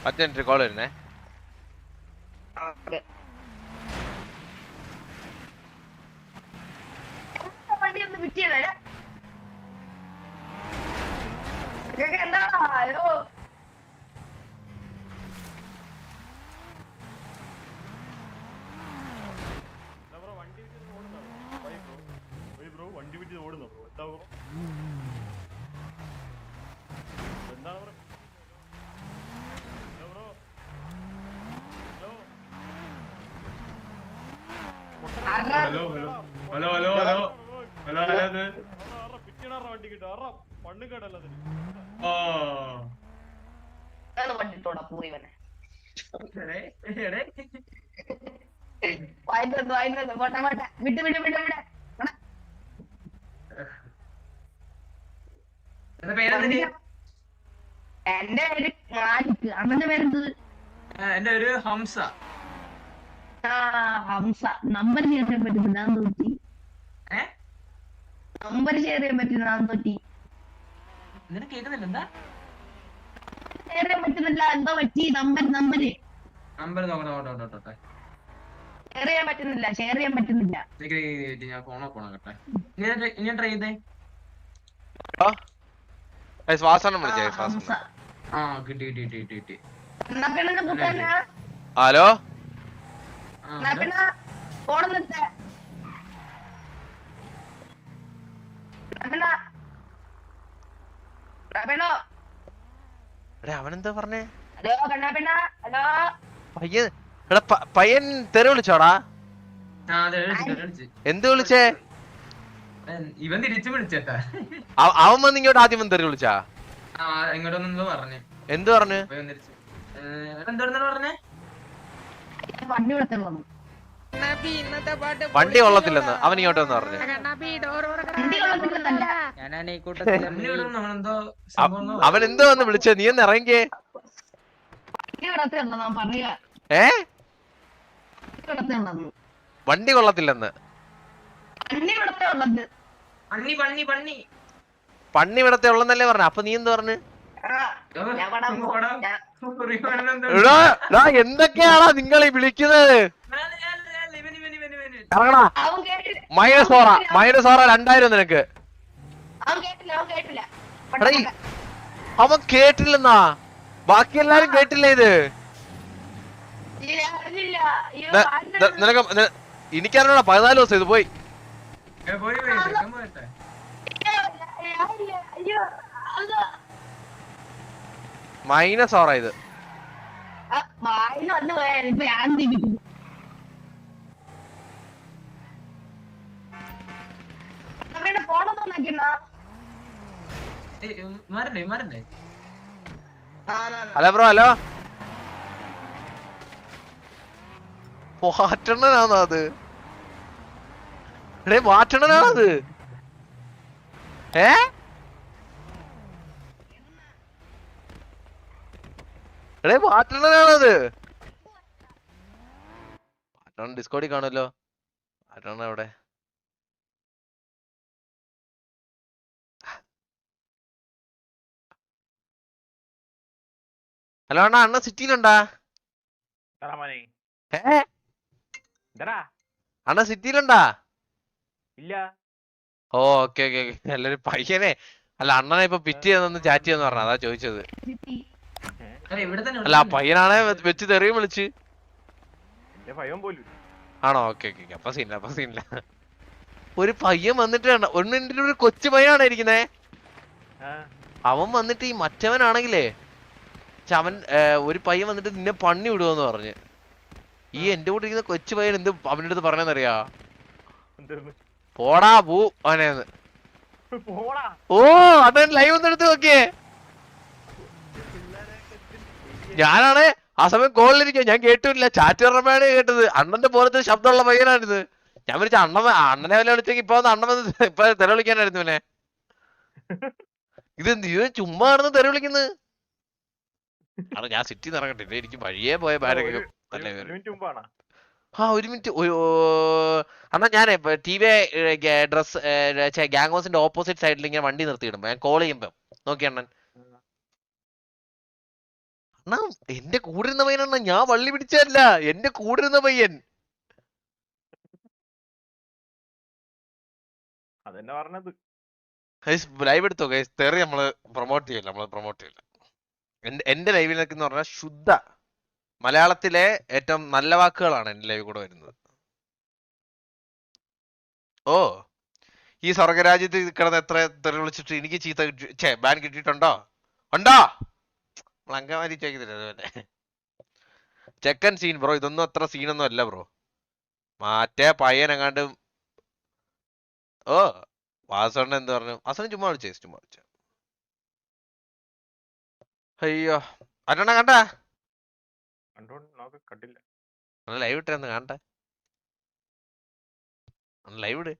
10 minute call വരുന്നേ. വണ്ടി ഒന്ന് ഫിറ്റ് ചെയ്തേ. എന്താ ഹലോ വണ്ടി വിറ്റ് ഓടുന്നു. എന്താ bro? Hello hello hello hello hello hello വണ്ടി കിട്ടും പണ്ണു കേടല്ലത്. വണ്ടിട്ടോടാ പോയിവനെ വായിന്നു പോട്ടെ പോട്ടെ വിട്ട് വിട്ട് വിട്ട് വിട്. എന്റെ പേര് മാലിക്. അണ്ണന്റെ പേരെന്ത്? എന്റെ ഒരു ഹംസ. ആ ഹംസ. നമ്പർ ഷെയർ ചെയ്യാൻ പറ്റുന്നില്ല, ഞാൻ തോറ്റി. നമ്പർ ഷെയർ ചെയ്യാൻ പറ്റുന്ന ഞാൻ തോറ്റി. കേക്കുന്നില്ല? എന്താ ഷെയർ ചെയ്യാൻ പറ്റുന്നില്ല, എന്തോ പറ്റി? നമ്പർ നമ്പർ ഷെയർ ചെയ്യാൻ പറ്റുന്നില്ല, ഷെയർ ചെയ്യാൻ പറ്റുന്നില്ല. ഞാൻ ഫോൺ ഓഫ് ആണം കേട്ടെ. ഇനി ട്രൈ ചെയ്തേ. ശ്വാസം വിളിച്ചേ. കിട്ടി. ഹലോ അവനെന്താ പറഞ്ഞേ? പയ്യൻ തെറി വിളിച്ചോടാ? എന്ത് വിളിച്ചേ? ഇവൻ തിരിച്ചു വിളിച്ചേട്ടാ. അവൻ വന്ന് ഇങ്ങോട്ട് ആദ്യം തെറി വിളിച്ചാ? ഇങ്ങോട്ടൊന്നെന്തോ പറഞ്ഞു. എന്ത് പറഞ്ഞു? എന്തോന്നാ പറഞ്ഞേ? വണ്ടി കൊള്ളത്തില്ലെന്ന് അവൻ ഇങ്ങോട്ട് വന്ന് പറഞ്ഞു. അവൻ എന്തോ വന്ന് വിളിച്ചേ? നീ ഒന്ന് ഇറങ്ങിയേ. വണ്ടി കൊള്ളത്തില്ലെന്ന്. പണ്ണി ഇവിടത്തെ ഉള്ളന്നല്ലേ പറഞ്ഞ? അപ്പൊ നീ എന്ത് പറഞ്ഞു? എന്തൊക്കെയാണോ നിങ്ങൾ ഈ വിളിക്കുന്നത്? -6 2000 നിനക്ക്. അവൻ കേട്ടില്ലെന്നാ? ബാക്കി എല്ലാരും കേട്ടില്ലേ ഇത്? നിനക്ക് എനിക്കറിഞ്ഞോടാ. 14 ദിവസം ഇത് പോയി. -6 ഇത്. Hello bro. ഹലോ വാറ്റണ്ണനാണോ അത്? വാറ്റണ്ണനാണത്? വാറ്റണ്ണനാണത്? വാറ്റണ്ണൻ ഡിസ്കോഡിൽ കാണുമല്ലോ. വാറ്റണ്ണൻ എവിടെ? ഹലോ അണ്ണാ, അണ്ണ സിറ്റിയിലുണ്ടാ? അണ്ണ സിറ്റിയിലുണ്ടാ? ഇല്ല. Okay okay. നല്ലൊരു പയ്യനെ അല്ല അണ്ണനെ ഇപ്പൊ പിറ്റ് ചെയ്തെന്ന് ചാറ്റ് ചെയ്യാന്ന് പറഞ്ഞ, അതാ ചോദിച്ചത്. അല്ല ആ പയ്യനാണെ വെച്ച് തെറിയും വിളിച്ച്. ആണോ? Okay okay. അപ്പൊ സീനില്ല. ഒരു പയ്യൻ വന്നിട്ട് ഒന്നിന്റെ ഒരു കൊച്ചു പയ്യനാണ് ഇരിക്കുന്നേ. അവൻ വന്നിട്ട് ഈ മറ്റവനാണെങ്കിലേ അവൻ ഒരു പയ്യൻ വന്നിട്ട് നിന്നെ പണി വിടുവെന്ന് പറഞ്ഞ്. ഈ എന്റെ കൂടെ ഇരിക്കുന്ന കൊച്ചു പയ്യൻ എന്ത് അവന്റെ അടുത്ത് പറഞ്ഞെന്നറിയാ? പോടാ പൂ അവനേന്ന്. ഓ അണ്ണൻ ലൈവ് ഒന്ന് എടുത്ത് നോക്കിയേ. ഞാനാണ് ആ സമയം കോളിലിരിക്കുക, ഞാൻ കേട്ടില്ല. ചാറ്റ് പറഞ്ഞപ്പോഴാണ് കേട്ടത്. അണ്ണന്റെ പോലത്തെ ശബ്ദമുള്ള പയ്യനാണിത്. ഞാൻ വിളിച്ച അണ്ണനെ വല്ല വിളിച്ചെങ്കിൽ ഇപ്പൊ അണ്ണൻ വന്ന് ഇപ്പൊ തെര വിളിക്കാനായിരുന്നു ഇവനെ. ഇത് ചുമ്മാ ആണെന്ന് തെര വിളിക്കുന്നത്. അത് ഞാൻ സിറ്റി ഇറങ്ങട്ടില്ല, എനിക്ക് വഴിയേ പോയ ബാരൊക്കെ. ആ ഒരു മിനിറ്റ്. അണ്ണാ ഞാനേ ടി വി ഡ്രസ് ഗ്യാങ് ഹൗസിന്റെ ഓപ്പോസിറ്റ് സൈഡിൽ ഇങ്ങനെ വണ്ടി നിർത്തിയിടുമ്പോ ഞാൻ കോൾ ചെയ്യുമ്പോ നോക്കി അണ്ണൻ അണ്ണാ എന്റെ കൂടെ ഇരുന്ന പയ്യനാണ്, ഞാൻ വള്ളി പിടിച്ചതല്ല, എന്റെ കൂടെ ഇരുന്ന പയ്യൻ. അതെന്നെ പറഞ്ഞത്. ലൈവ് എടുത്തോ ഗൈസ്, തെറി നമ്മള് പ്രൊമോട്ട് ചെയ്യില്ല. എന്റെ ലൈവിൽ നിൽക്കുന്ന പറഞ്ഞാൽ ശുദ്ധ മലയാളത്തിലെ ഏറ്റവും നല്ല വാക്കുകളാണ് എന്റെ ലൈവ് കൂടെ വരുന്നത്. ഓ ഈ സ്വർഗരാജ്യത്ത് കിടന്ന് എത്ര തെറി വിളിച്ചിട്ട് എനിക്ക് ചീത്ത ബാൻ കിട്ടിയിട്ടുണ്ടോ? ഉണ്ടോ? അങ്കമാരി ചോദിക്കുന്നില്ല അതുപോലെ. ചെക്കൻ സീൻ ബ്രോ, ഇതൊന്നും അത്ര സീനൊന്നും അല്ല ബ്രോ. മറ്റേ പയ്യനെങ്ങാണ്ട് ഓ വാസണ്ണ എന്ത് പറഞ്ഞു? വാസണ്ണ ചുമ്മാ വിളിച്ചു. അയ്യോ അരണ കണ്ടാ? കണ്ടില്ല. ലൈവ് ഇട്ടെന്ന് കാണട്ടെ. ലൈവ് ഇട്.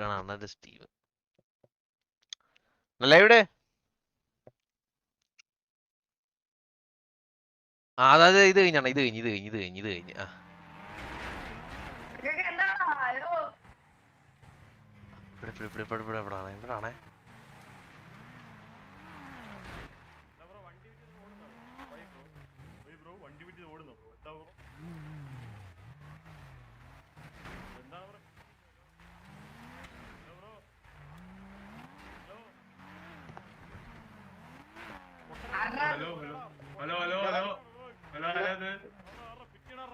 അണ്ണന്റെ സ്റ്റീവ് ലൈവ് ഇട്. അതായത് ഇത് കഴിഞ്ഞാണ്, ഇത് കഴിഞ്ഞ് ആ എവിടാണേ വണ്ടി വിട്ട് ഓടുന്നു. എന്താ ബ്രോ? എന്താ ബ്രോ? ഹലോ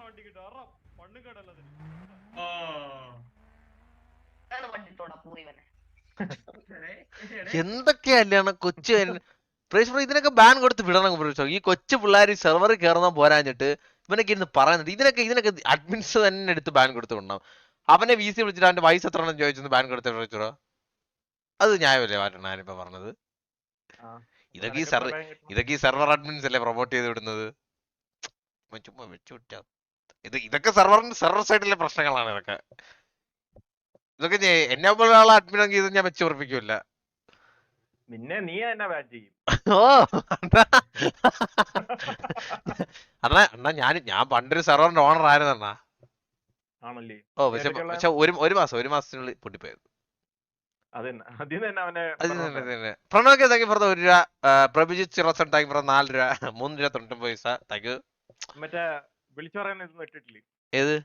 വണ്ടി കിട്ടോ? പണ്ണു കേടല്ലത്. എന്തൊക്കെയല്ലാണ് കൊച്ചു ഇതിനൊക്കെ ബാൻ കൊടുത്ത് വിടണം പ്രേക്ഷോ. ഈ കൊച്ചു പിള്ളേർ സെർവറിൽ കയറുന്ന പോരാഞ്ഞിട്ട് ഇവനൊക്കെ ഇരുന്ന് പറയുന്നുണ്ട്. ഇതിനൊക്കെ അഡ്മിൻസ് തന്നെ എടുത്ത് ബാൻ കൊടുത്ത് വിടണം. അവനെ വി സി വിളിച്ചിട്ട് അവന്റെ വയസ്സ് എത്ര ചോദിച്ചു ബാൻ കൊടുത്ത് പ്രേക്ഷോ. അത് ന്യായമല്ലേ മാറ്റണം ഞാനിപ്പോ പറഞ്ഞത്. ഇതൊക്കെ ഈ സെർവർ അഡ്മിൻസ് അല്ലേ പ്രൊമോട്ട് ചെയ്ത് വിടുന്നത്. ചുമ്മാ വെച്ചുവിട്ട ഇതൊക്കെ സെർവർ സൈഡിലെ പ്രശ്നങ്ങളാണ്. ഇതൊക്കെ എന്നെ പോലെ ആളെ അഡ്മിൻ ചെയ്ത് ഞാൻ വെച്ച് ഉറപ്പിക്കൂല. പിന്നെ നീ തന്നെ ബാൻ ചെയ്യും. ഓ അണ്ണാ ഞാൻ പണ്ടൊരു സെർവറിന്റെ ഓണർ ആയിരുന്നു അണ്ണാ. ആണല്ലേ? ഓ പക്ഷെ ഒരു മാസത്തിനുള്ളിൽ പൊട്ടിപ്പോയത്. പ്രണോക്കെ താങ്ക് യു ഫോർ 1 രൂപ. പ്രഭിജിത്ത് ചിറസൻ താങ്ക് യു ഫോർ 4 രൂപ. 3 രൂപ 99 പൈസ. Thank you. മറ്റേ വിളിച്ചു പറയുന്നത് ഇട്ടിട്ടില്ലേ? ഏത്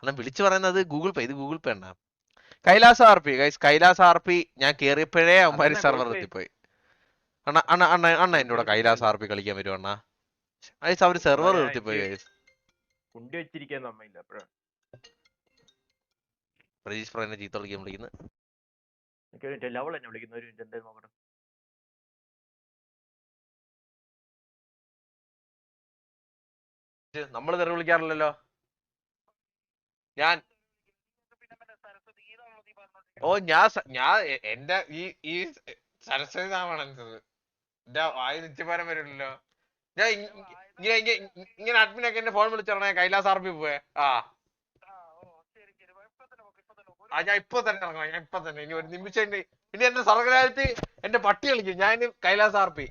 അണ്ണാ വിളിച്ചു പറയുന്നത്? ഗൂഗിൾ പേ. ഇത് ഗൂഗിൾ പേ അണ്ണാ. കൈലാസ ആർ പി ഞാൻ കേറിയപ്പോഴേ അവന്മാര് സെർവർ എത്തിപ്പോയി. അണ്ണ എന്റെ കൂടെ കൈലാസ ആർ പി കളിക്കാൻ വരുമോ അണ്ണാ? അവര് സെർവർ എത്തിപ്പോയി. കുണ്ടി വെച്ചിരിക്കാൻ അമ്മയില്ല. പ്രജീഷ് പറയുന്ന ചീത്ത വിളിക്കാൻ വിളിക്കുന്നത്. നമ്മള് തെറി വിളിക്കാറില്ലല്ലോ. ഞാൻ എന്റെ ഈ സരസ്വതി നാമാണ് എന്റെ വായി നിത്യപാരം വരില്ലല്ലോ. ഞാൻ ഇങ്ങനെ അഡ്മിനൊക്കെ എന്റെ ഫോൺ വിളിച്ചോണേ കൈലാസ് ആർ പി പോയെ. ഞാൻ ഇപ്പൊ തന്നെ ഇറങ്ങാം. ഇനി ഒരു നിമിഷം ഇനി എന്റെ സർഗരാജത്ത് എന്റെ പട്ടി കളിക്കും. ഞാൻ കൈലാസ് ആർ പി.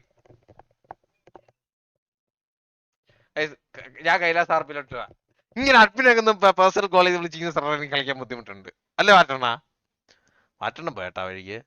ഞാൻ കൈലാസ് ആർ പിയിലോട്ട് ഇങ്ങനെ അഡ്മിനൊക്കെ പേഴ്സണൽ കോളേജ് വിളിച്ചിരിക്കുന്ന സർവറിൽ കളിക്കാൻ ബുദ്ധിമുട്ടുണ്ട് അല്ലേ? മാറ്റണം പോയേട്ടാ വഴിക്ക്.